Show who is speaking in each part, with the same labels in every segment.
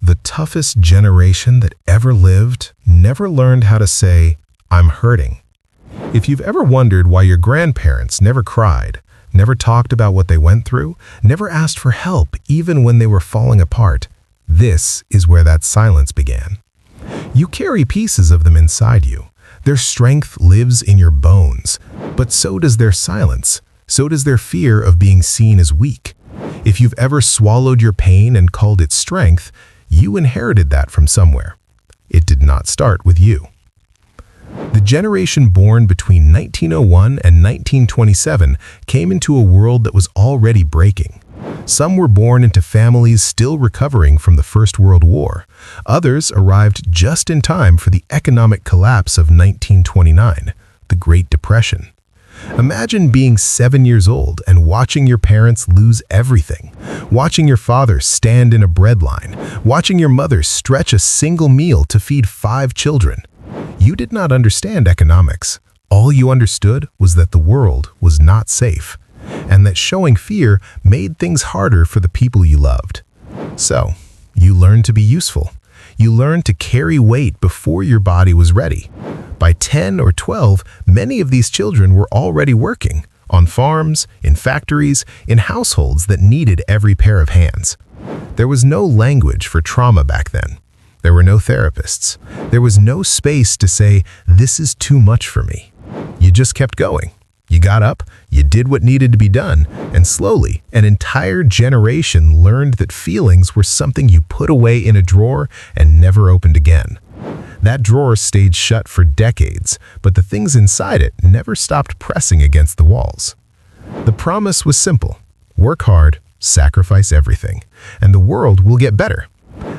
Speaker 1: The toughest generation that ever lived never learned how to say, "I'm hurting." If you've ever wondered why your grandparents never cried, never talked about what they went through, never asked for help even when they were falling apart, this is where that silence began. You carry pieces of them inside you. Their strength lives in your bones, but so does their silence. So does their fear of being seen as weak. If you've ever swallowed your pain and called it strength, you inherited that from somewhere. It did not start with you. The generation born between 1901 and 1927 came into a world that was already breaking. Some were born into families still recovering from the First World War. Others arrived just in time for the economic collapse of 1929, the Great Depression. Imagine being 7 years old and watching your parents lose everything, watching your father stand in a bread line, watching your mother stretch a single meal to feed 5 children. You did not understand economics. All you understood was that the world was not safe, and that showing fear made things harder for the people you loved. So, you learned to be useful. You learned to carry weight before your body was ready. By 10 or 12, many of these children were already working, on farms, in factories, in households that needed every pair of hands. There was no language for trauma back then. There were no therapists. There was no space to say, "This is too much for me." You just kept going. You got up, you did what needed to be done, and slowly, an entire generation learned that feelings were something you put away in a drawer and never opened again. That drawer stayed shut for decades, but the things inside it never stopped pressing against the walls. The promise was simple: work hard, sacrifice everything, and the world will get better.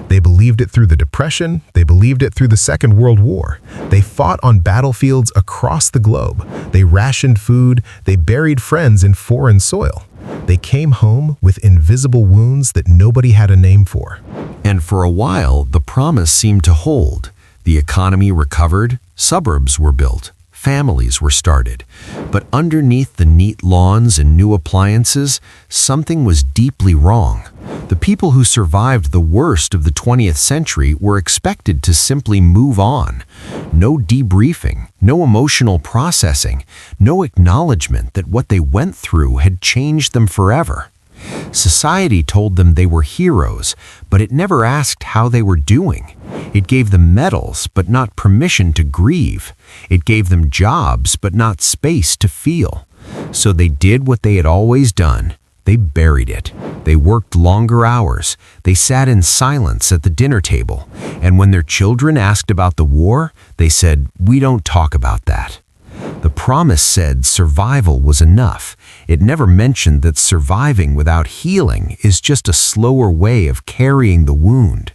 Speaker 1: They believed it through the Depression. They believed it through the Second World War. They fought on battlefields across the globe. They rationed food. They buried friends in foreign soil. They came home with invisible wounds that nobody had a name for.
Speaker 2: And for a while, the promise seemed to hold. The economy recovered, suburbs were built, families were started. But underneath the neat lawns and new appliances, something was deeply wrong. The people who survived the worst of the 20th century were expected to simply move on. No debriefing, no emotional processing, no acknowledgement that what they went through had changed them forever. Society told them they were heroes, but it never asked how they were doing. It gave them medals, but not permission to grieve. It gave them jobs, but not space to feel. So they did what they had always done. They buried it. They worked longer hours. They sat in silence at the dinner table. And when their children asked about the war, they said, "We don't talk about that." The promise said survival was enough. It never mentioned that surviving without healing is just a slower way of carrying the wound.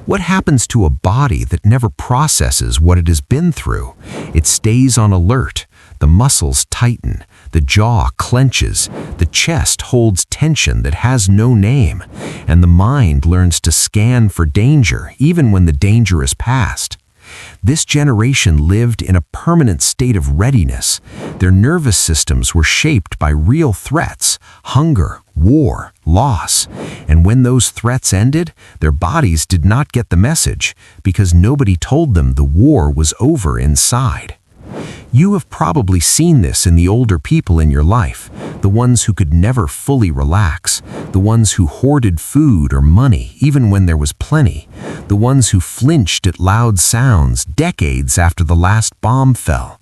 Speaker 2: What happens to a body that never processes what it has been through? It stays on alert. The muscles tighten. The jaw clenches. The chest holds tension that has no name. And the mind learns to scan for danger even when the danger is past. This generation lived in a permanent state of readiness. Their nervous systems were shaped by real threats: hunger, war, loss. And when those threats ended, their bodies did not get the message because nobody told them the war was over inside. You have probably seen this in the older people in your life, the ones who could never fully relax, the ones who hoarded food or money even when there was plenty, the ones who flinched at loud sounds decades after the last bomb fell.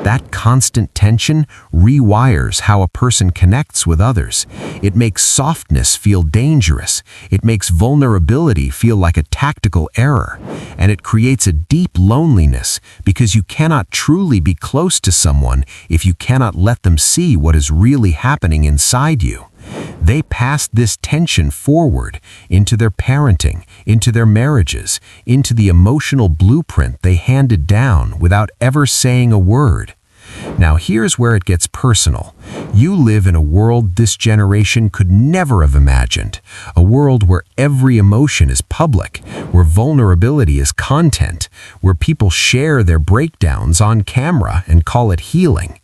Speaker 2: That constant tension rewires how a person connects with others. It makes softness feel dangerous. It makes vulnerability feel like a tactical error. And it creates a deep loneliness because you cannot truly be close to someone if you cannot let them see what is really happening inside you. They passed this tension forward into their parenting, into their marriages, into the emotional blueprint they handed down without ever saying a word. Now here's where it gets personal. You live in a world this generation could never have imagined. A world where every emotion is public, where vulnerability is content, where people share their breakdowns on camera and call it healing.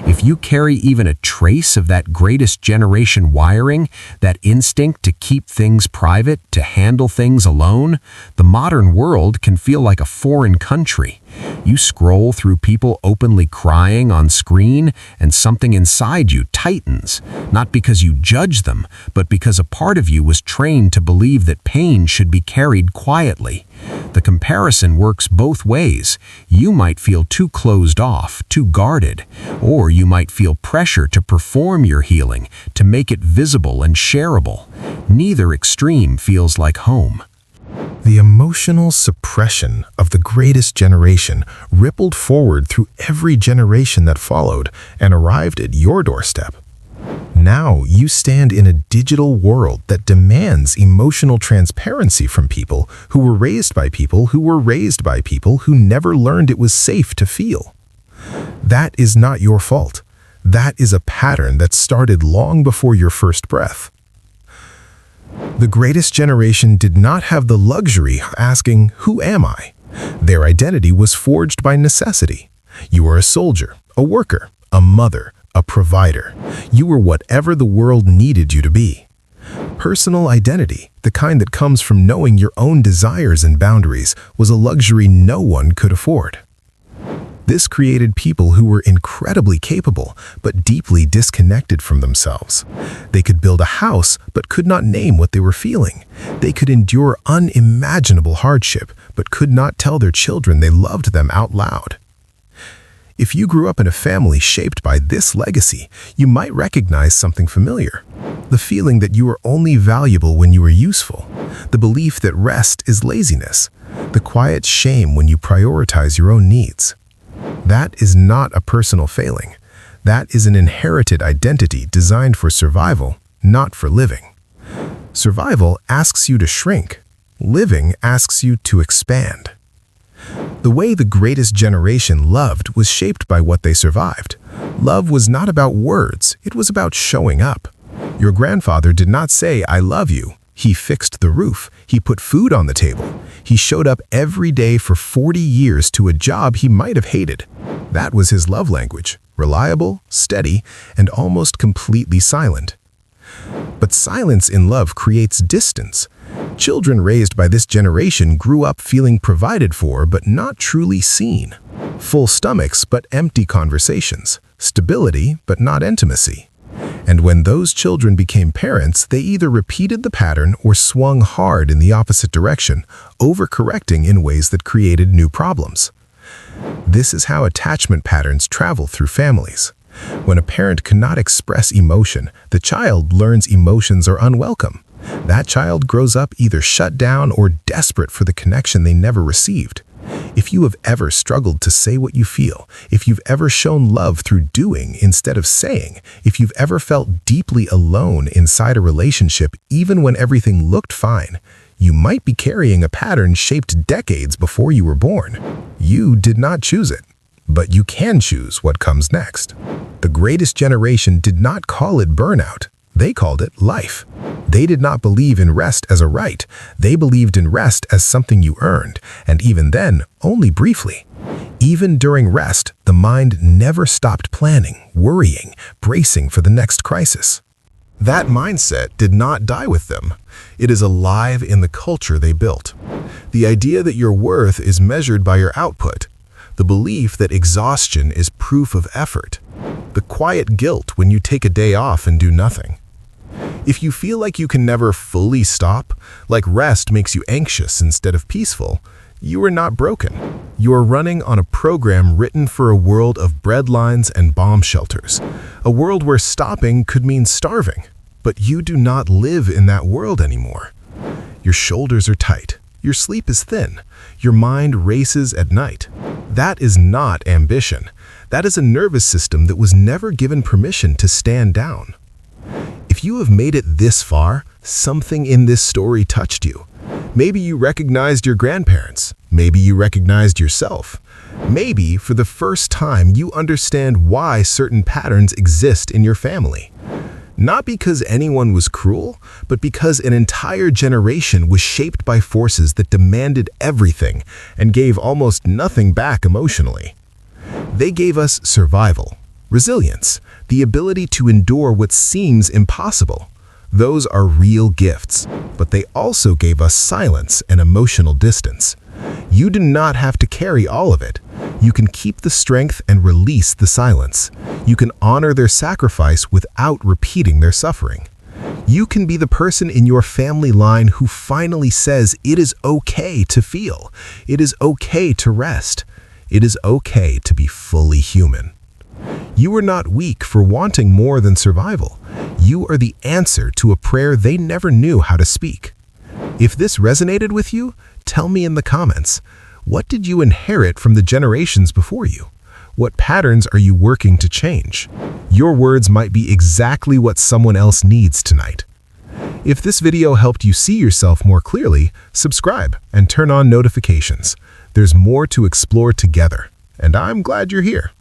Speaker 2: If you carry even a trace of that greatest generation wiring, that instinct to keep things private, to handle things alone, the modern world can feel like a foreign country. You scroll through people openly crying on screen, and something inside you tightens, not because you judge them, but because a part of you was trained to believe that pain should be carried quietly. The comparison works both ways. You might feel too closed off, too guarded, or you might feel pressure to perform your healing, to make it visible and shareable. Neither extreme feels like home.
Speaker 1: The emotional suppression of the greatest generation rippled forward through every generation that followed and arrived at your doorstep. Now you stand in a digital world that demands emotional transparency from people who were raised by people who were raised by people who never learned it was safe to feel. That is not your fault. That is a pattern that started long before your first breath. The greatest generation did not have the luxury of asking, "Who am I?" Their identity was forged by necessity. You were a soldier, a worker, a mother, a provider. You were whatever the world needed you to be. Personal identity, the kind that comes from knowing your own desires and boundaries, was a luxury no one could afford. This created people who were incredibly capable, but deeply disconnected from themselves. They could build a house, but could not name what they were feeling. They could endure unimaginable hardship, but could not tell their children they loved them out loud. If you grew up in a family shaped by this legacy, you might recognize something familiar. The feeling that you are only valuable when you are useful. The belief that rest is laziness. The quiet shame when you prioritize your own needs. That is not a personal failing. That is an inherited identity designed for survival, not for living. Survival asks you to shrink. Living asks you to expand. The way the greatest generation loved was shaped by what they survived. Love was not about words, it was about showing up. Your grandfather did not say, "I love you." He fixed the roof. He put food on the table. He showed up every day for 40 years to a job he might have hated. That was his love language, reliable, steady, and almost completely silent. But silence in love creates distance. Children raised by this generation grew up feeling provided for but not truly seen. Full stomachs but empty conversations. Stability but not intimacy. And when those children became parents, they either repeated the pattern or swung hard in the opposite direction, overcorrecting in ways that created new problems. This is how attachment patterns travel through families. When a parent cannot express emotion, the child learns emotions are unwelcome. That child grows up either shut down or desperate for the connection they never received. If you have ever struggled to say what you feel, if you've ever shown love through doing instead of saying, if you've ever felt deeply alone inside a relationship even when everything looked fine, you might be carrying a pattern shaped decades before you were born. You did not choose it, but you can choose what comes next. The greatest generation did not call it burnout. They called it life. They did not believe in rest as a right. They believed in rest as something you earned, and even then, only briefly. Even during rest, the mind never stopped planning, worrying, bracing for the next crisis. That mindset did not die with them. It is alive in the culture they built. The idea that your worth is measured by your output. The belief that exhaustion is proof of effort. The quiet guilt when you take a day off and do nothing. If you feel like you can never fully stop, like rest makes you anxious instead of peaceful, you are not broken. You are running on a program written for a world of breadlines and bomb shelters. A world where stopping could mean starving. But you do not live in that world anymore. Your shoulders are tight. Your sleep is thin. Your mind races at night. That is not ambition. That is a nervous system that was never given permission to stand down. If you have made it this far, something in this story touched you. Maybe you recognized your grandparents. Maybe you recognized yourself. Maybe, for the first time, you understand why certain patterns exist in your family. Not because anyone was cruel, but because an entire generation was shaped by forces that demanded everything and gave almost nothing back emotionally. They gave us survival, resilience, the ability to endure what seems impossible. Those are real gifts, but they also gave us silence and emotional distance. You do not have to carry all of it. You can keep the strength and release the silence. You can honor their sacrifice without repeating their suffering. You can be the person in your family line who finally says it is okay to feel. It is okay to rest. It is okay to be fully human. You are not weak for wanting more than survival. You are the answer to a prayer they never knew how to speak. If this resonated with you, tell me in the comments. What did you inherit from the generations before you? What patterns are you working to change? Your words might be exactly what someone else needs tonight. If this video helped you see yourself more clearly, subscribe and turn on notifications. There's more to explore together, and I'm glad you're here.